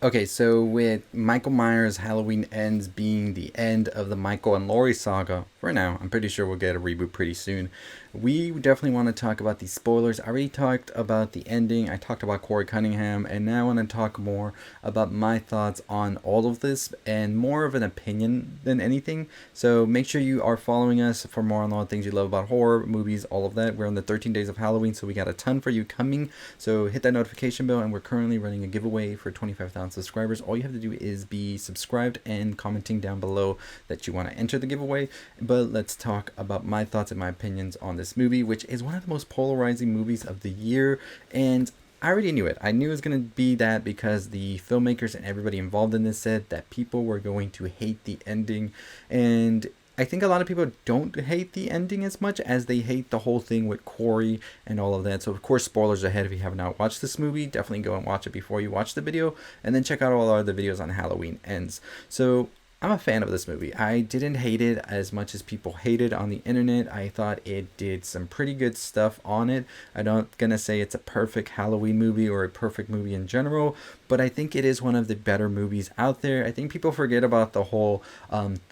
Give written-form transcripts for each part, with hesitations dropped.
Okay, so with Michael Myers' Halloween Ends being the end of the Michael and Laurie saga, for now, I'm pretty sure we'll get a reboot pretty soon. We definitely want to talk about the spoilers. I already talked about the ending, I talked about Corey Cunningham, and now I want to talk more about my thoughts on all of this and more of an opinion than anything. So make sure you are following us for more on all the things you love about horror, movies, all of that. We're on the 13 days of Halloween, so we got a ton for you coming. So hit that notification bell, and we're currently running a giveaway for 25,000 subscribers. All you have to do is be subscribed and commenting down below that you want to enter the giveaway. But let's talk about my thoughts and my opinions on this movie, which is one of the most polarizing movies of the year. And I already knew it. I knew it was going to be that because the filmmakers and everybody involved in this said that people were going to hate the ending. And I think a lot of people don't hate the ending as much as they hate the whole thing with Corey and all of that. So, of course, spoilers ahead if you have not watched this movie. Definitely go and watch it before you watch the video. And then check out all our other videos on Halloween Ends. So, I'm a fan of this movie. I didn't hate it as much as people hated on the internet. I thought it did some pretty good stuff on it. I'm not gonna say it's a perfect Halloween movie or a perfect movie in general, but I think it is one of the better movies out there. I think people forget about the whole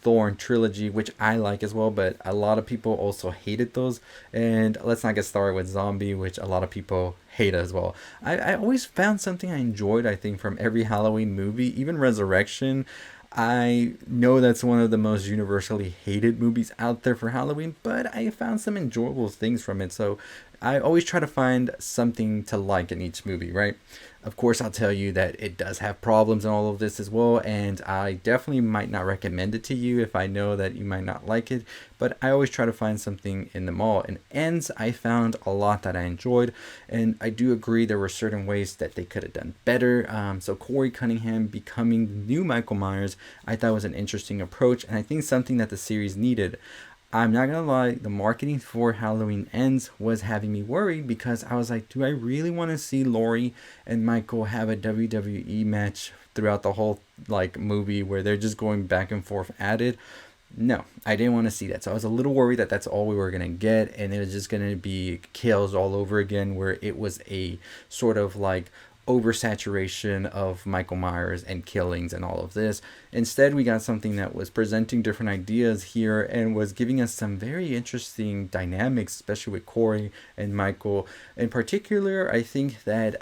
Thorn trilogy, which I like as well, but a lot of people also hated those. And let's not get started with Zombie, which a lot of people hate as well. I always found something I enjoyed, I think, from every Halloween movie, even Resurrection. I know that's one of the most universally hated movies out there for Halloween, but I found some enjoyable things from it. So I always try to find something to like in each movie, right? Of course, I'll tell you that it does have problems and all of this as well, and I definitely might not recommend it to you if I know that you might not like it, but I always try to find something in them all. In Ends, I found a lot that I enjoyed, and I do agree there were certain ways that they could have done better. So Corey Cunningham becoming the new Michael Myers, I thought was an interesting approach, and I think something that the series needed. I'm not gonna lie, the marketing for Halloween Ends was having me worried because I was like, do I really want to see Laurie and Michael have a WWE match throughout the whole like movie where they're just going back and forth at it? No, I didn't want to see that. So I was a little worried that that's all we were gonna get, and it was just gonna be kills all over again, where it was a sort of like oversaturation of Michael Myers and killings and all of this. Instead, we got something that was presenting different ideas here and was giving us some very interesting dynamics, especially with Corey and Michael. In particular, I think that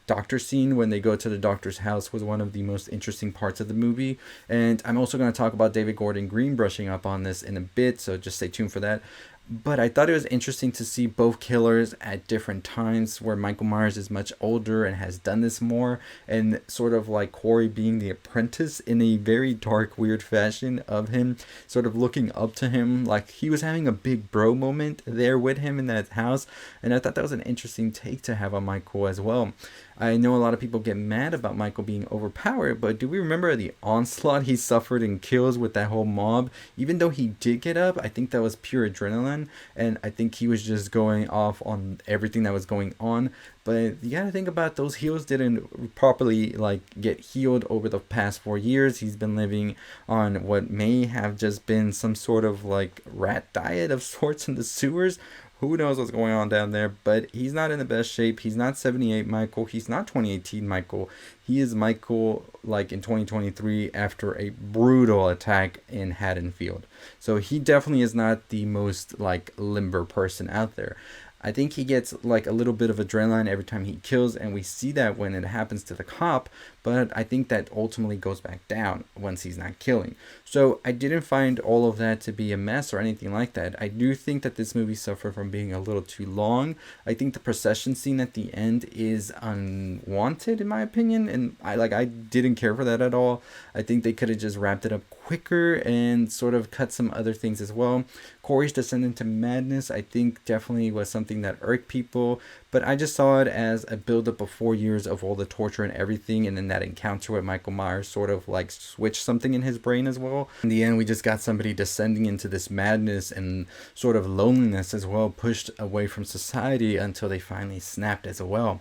doctor scene when they go to the doctor's house was one of the most interesting parts of the movie. And I'm also going to talk about David Gordon Green brushing up on this in a bit, so just stay tuned for that. But I thought it was interesting to see both killers at different times where Michael Myers is much older and has done this more, and sort of like Corey being the apprentice in a very dark, weird fashion of him, sort of looking up to him. Like he was having a big bro moment there with him in that house, and I thought that was an interesting take to have on Michael as well. I know a lot of people get mad about Michael being overpowered, but do we remember the onslaught he suffered in Kills with that whole mob? Even though he did get up, I think that was pure adrenaline, and I think he was just going off on everything that was going on. But you gotta think about those heals didn't properly like get healed over the past 4 years. He's been living on what may have just been some sort of like rat diet of sorts in the sewers. Who knows what's going on down there, but he's not in the best shape. He's not 78 Michael. He's not 2018 Michael. He is Michael like in 2023 after a brutal attack in Haddonfield. So he definitely is not the most like limber person out there. I think he gets like a little bit of adrenaline every time he kills, and we see that when it happens to the cop, but I think that ultimately goes back down once he's not killing. So I didn't find all of that to be a mess or anything like that. I do think that this movie suffered from being a little too long. I think the procession scene at the end is unwanted in my opinion, and I didn't care for that at all. I think they could have just wrapped it up quicker and sort of cut some other things as well. Corey's descent into madness, I think, definitely was something that irked people, but I just saw it as a buildup of 4 years of all the torture and everything, and then that encounter with Michael Myers sort of like switched something in his brain as well. In the end, we just got somebody descending into this madness and sort of loneliness as well, pushed away from society until they finally snapped as well.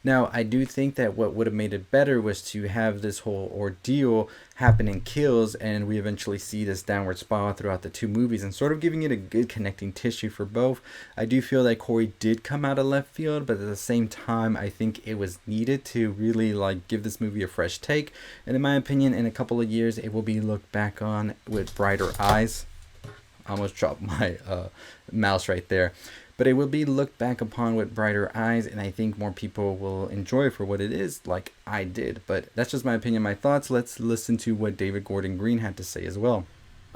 Now, I do think that what would have made it better was to have this whole ordeal happen in Kills, and we eventually see this downward spiral throughout the two movies, and sort of giving it a good connecting tissue for both. I do feel that Corey did come out of left field, but at the same time, I think it was needed to really like give this movie a fresh take. And in my opinion, in a couple of years, it will be looked back on with brighter eyes. I almost dropped my mouse right there. But it will be looked back upon with brighter eyes, and I think more people will enjoy it for what it is, like I did. But that's just my opinion, my thoughts. Let's listen to what David Gordon Green had to say as well.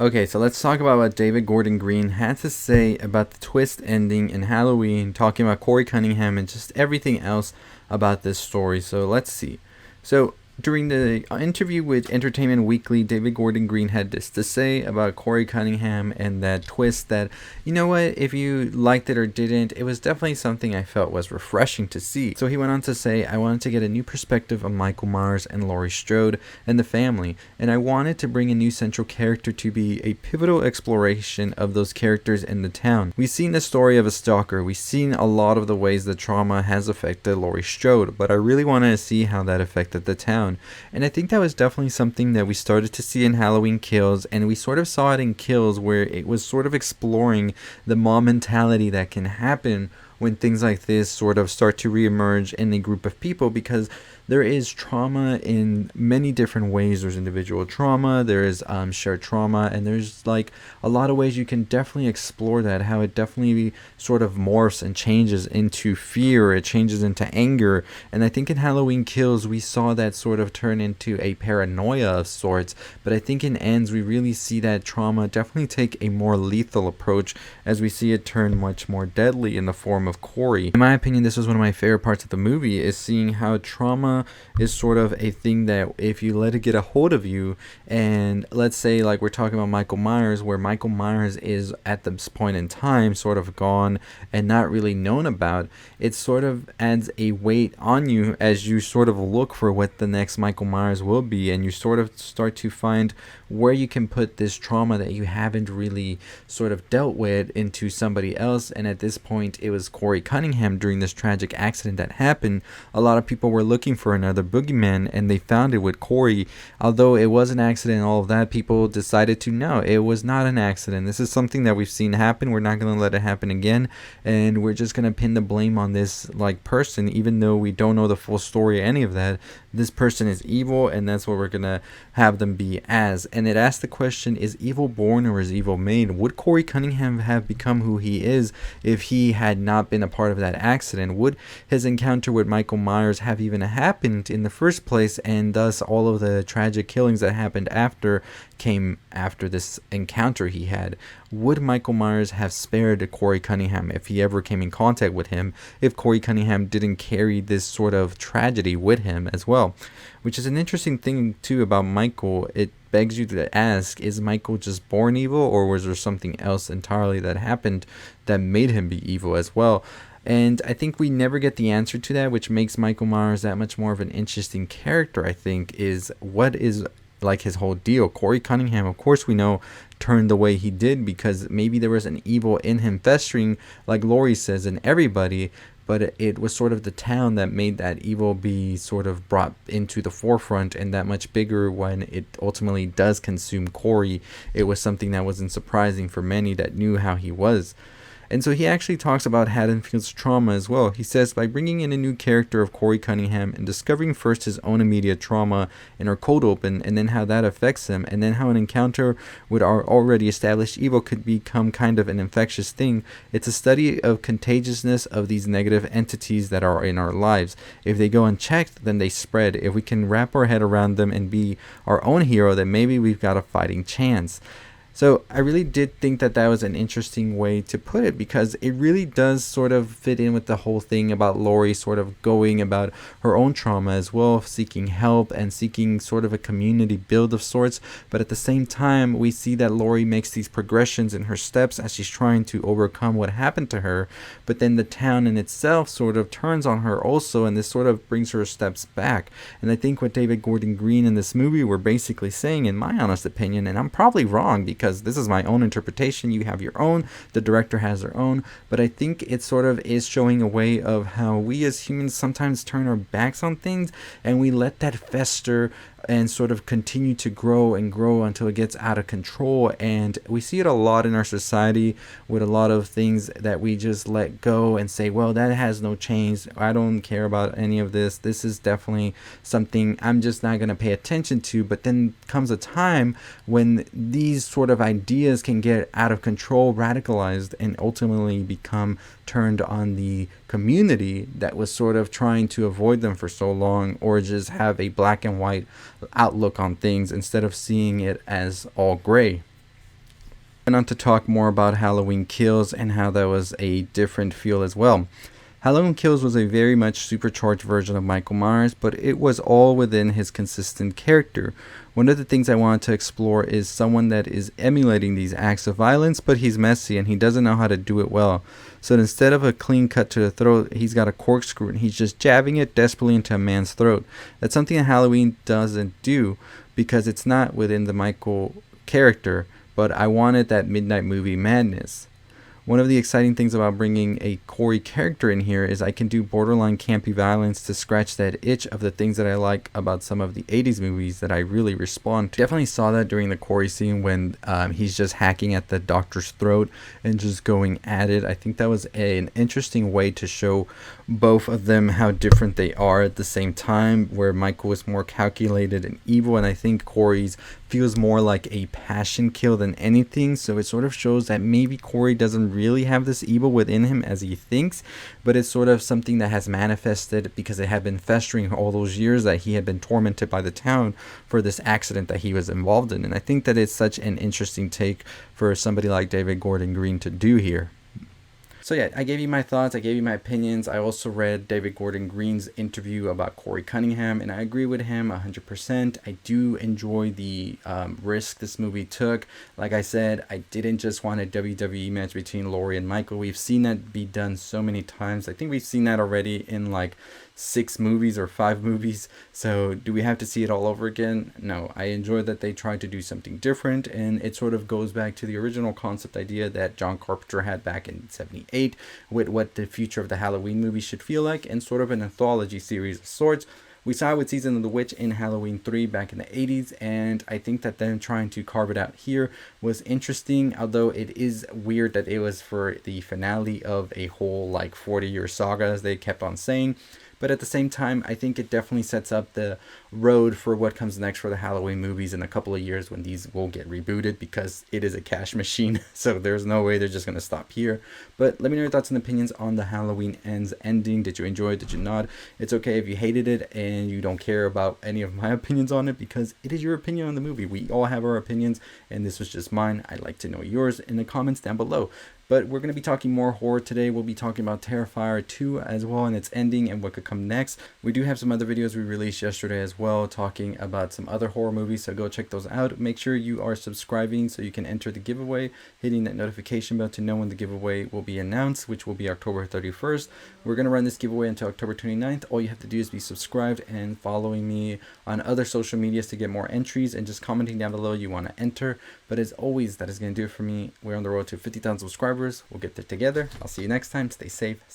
Okay, so let's talk about what David Gordon Green had to say about the twist ending in Halloween, talking about Corey Cunningham and just everything else about this story. So let's see. So during the interview with Entertainment Weekly, David Gordon Green had this to say about Corey Cunningham and that twist that, you know what, if you liked it or didn't, it was definitely something I felt was refreshing to see. So he went on to say, I wanted to get a new perspective on Michael Myers and Laurie Strode and the family, and I wanted to bring a new central character to be a pivotal exploration of those characters in the town. We've seen the story of a stalker, we've seen a lot of the ways that trauma has affected Laurie Strode, but I really wanted to see how that affected the town. And I think that was definitely something that we started to see in Halloween Kills, and we sort of saw it in Kills where it was sort of exploring the mob mentality that can happen when things like this sort of start to reemerge in a group of people, because there is trauma in many different ways. There's individual trauma, there is shared trauma, and there's like a lot of ways you can definitely explore that, how it definitely sort of morphs and changes into fear, it changes into anger. And I think in Halloween Kills we saw that sort of turn into a paranoia of sorts, but I think in Ends we really see that trauma definitely take a more lethal approach as we see it turn much more deadly in the form of Corey. In my opinion, this was one of my favorite parts of the movie, is seeing how trauma is sort of a thing that if you let it get a hold of you, and let's say like we're talking about Michael Myers, where Michael Myers is at this point in time sort of gone and not really known about, it sort of adds a weight on you as you sort of look for what the next Michael Myers will be, and you sort of start to find where you can put this trauma that you haven't really sort of dealt with into somebody else. And at this point it was Corey Cunningham. During this tragic accident that happened, a lot of people were looking for another boogeyman, and they found it with Corey. Although it was an accident and all of that, people decided to no, it was not an accident. This is something that we've seen happen. We're not going to let it happen again, and we're just going to pin the blame on this like person, even though we don't know the full story or any of that. This person is evil, and that's what we're going to have them be as. And it asked the question, is evil born or is evil made? Would Corey Cunningham have become who he is if he had not been a part of that accident? Would his encounter with Michael Myers have even happened in the first place, and thus all of the tragic killings that happened after came after this encounter he had? Would Michael Myers have spared Corey Cunningham if he ever came in contact with him, if Corey Cunningham didn't carry this sort of tragedy with him as well? Which is an interesting thing too about Michael. It begs you to ask, is Michael just born evil, or was there something else entirely that happened that made him be evil as well? And I think we never get the answer to that, which makes Michael Myers that much more of an interesting character, I think, is what is like his whole deal. Corey Cunningham, of course we know, turned the way he did because maybe there was an evil in him festering, like Laurie says, in everybody, but it was sort of the town that made that evil be sort of brought into the forefront and that much bigger when it ultimately does consume Corey. It was something that wasn't surprising for many that knew how he was. And so he actually talks about Haddonfield's trauma as well. He says, by bringing in a new character of Corey Cunningham and discovering first his own immediate trauma in our cold open, and then how that affects him, and then how an encounter with our already established evil could become kind of an infectious thing, it's a study of contagiousness of these negative entities that are in our lives. If they go unchecked, then they spread. If we can wrap our head around them and be our own hero, then maybe we've got a fighting chance. So I really did think that that was an interesting way to put it, because it really does sort of fit in with the whole thing about Laurie sort of going about her own trauma as well, seeking help and seeking sort of a community build of sorts. But at the same time, we see that Laurie makes these progressions in her steps as she's trying to overcome what happened to her. But then the town in itself sort of turns on her also, and this sort of brings her steps back. And I think what David Gordon Green in this movie were basically saying, in my honest opinion, and I'm probably wrong because because this is my own interpretation. You have your own, the director has their own, but I think it sort of is showing a way of how we as humans sometimes turn our backs on things and we let that fester and sort of continue to grow and grow until it gets out of control. And we see it a lot in our society with a lot of things that we just let go and say, well, that has no change. I don't care about any of this. This is definitely something I'm just not going to pay attention to. But then comes a time when these sort of ideas can get out of control, radicalized, and ultimately become turned on the community that was sort of trying to avoid them for so long, or just have a black and white outlook on things instead of seeing it as all gray. And on to talk more about Halloween Kills and how that was a different feel as well. Halloween Kills was a very much supercharged version of Michael Myers, but it was all within his consistent character. One of the things I wanted to explore is someone that is emulating these acts of violence, but he's messy and he doesn't know how to do it well. So instead of a clean cut to the throat, he's got a corkscrew and he's just jabbing it desperately into a man's throat. That's something that Halloween doesn't do because it's not within the Michael character, but I wanted that midnight movie madness. One of the exciting things about bringing a Corey character in here is I can do borderline campy violence to scratch that itch of the things that I like about some of the 80s movies that I really respond to. Definitely saw that during the Corey scene when he's just hacking at the doctor's throat and just going at it. I think that was an interesting way to show both of them how different they are at the same time, where Michael is more calculated and evil, and I think Corey's feels more like a passion kill than anything. So it sort of shows that maybe Corey doesn't really have this evil within him as he thinks, but it's sort of something that has manifested because it had been festering all those years that he had been tormented by the town for this accident that he was involved in. And I think that it's such an interesting take for somebody like David Gordon Green to do here. So yeah, I gave you my thoughts, I gave you my opinions. I also read David Gordon Green's interview about Corey Cunningham, and I agree with him 100%. I do enjoy the risk this movie took. Like I said, I didn't just want a WWE match between Laurie and Michael. We've seen that be done so many times. I think we've seen that already in like 6 movies or 5 movies. So do we have to see it all over again? No. I enjoy that they tried to do something different, and it sort of goes back to the original concept idea that John Carpenter had back in 78 with what the future of the Halloween movie should feel like, and sort of an anthology series of sorts. We saw it with Season of the Witch in Halloween 3 back in the 80s, and I think that them trying to carve it out here was interesting, although it is weird that it was for the finale of a whole like 40-year saga, as they kept on saying. But at the same time, I think it definitely sets up the road for what comes next for the Halloween movies in a couple of years when these will get rebooted, because it is a cash machine. So there's no way they're just going to stop here. But let me know your thoughts and opinions on the Halloween Ends ending. Did you enjoy it? Did you not? It's okay if you hated it and you don't care about any of my opinions on it, because it is your opinion on the movie. We all have our opinions, and this was just mine. I'd like to know yours in the comments down below. But we're going to be talking more horror today. We'll be talking about Terrifier 2 as well, and its ending and what could come next. We do have some other videos we released yesterday as well, talking about some other horror movies, so go check those out. Make sure you are subscribing so you can enter the giveaway, hitting that notification bell to know when the giveaway will be announced, which will be October 31st. We're going to run this giveaway until October 29th. All you have to do is be subscribed and following me on other social medias to get more entries, and just commenting down below you want to enter. But as always, that is going to do it for me. We're on the road to 50,000 subscribers. We'll get there together. I'll see you next time. Stay safe. Stay